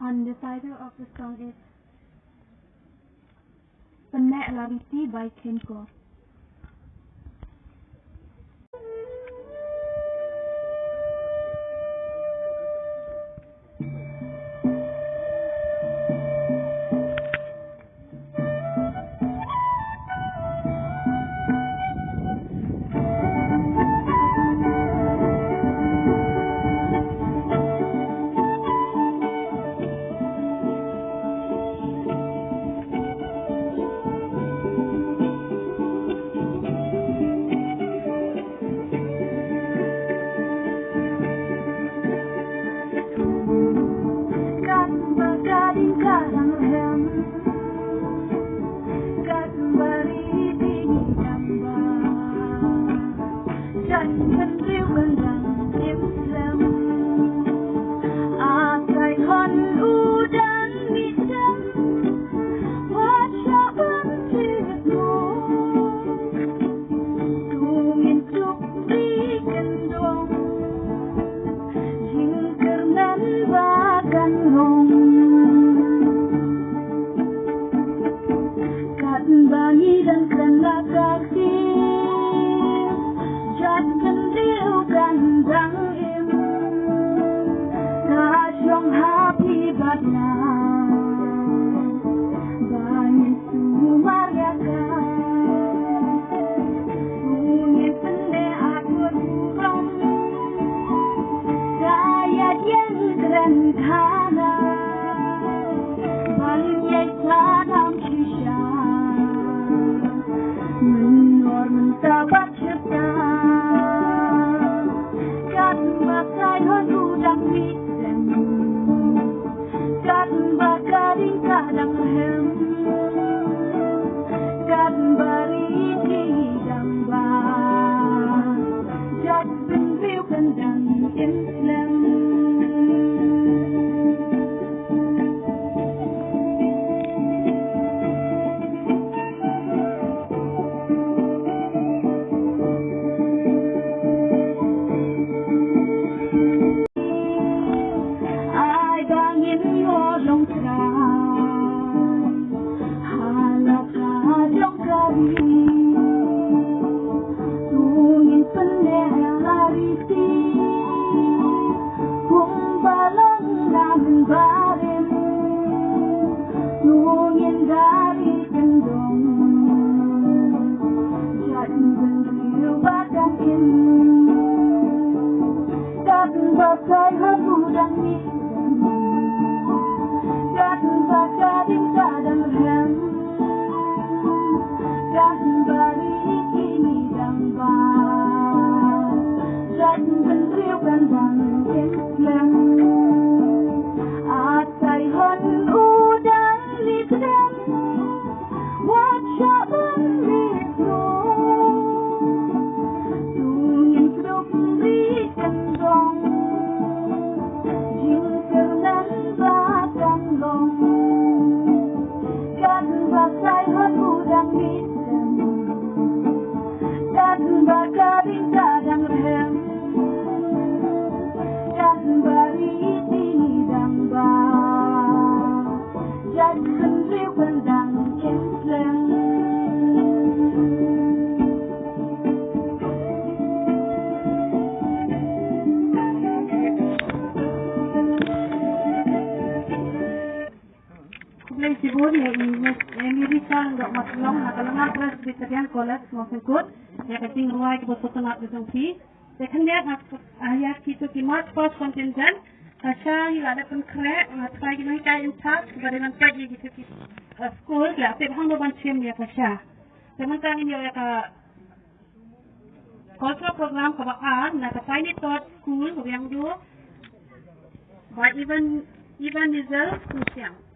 And the title of the song is Penek Lariti by Kenko. First contingent, Kasha hilada pun krek, try gimana kaya intak, bagaimana kaya gitu di school, lah, tapi hang doban cium ya Kasha. Teman kami ni ya ka cultural program kabaan, na tapay ni tot school, yang dua, by even result school siang.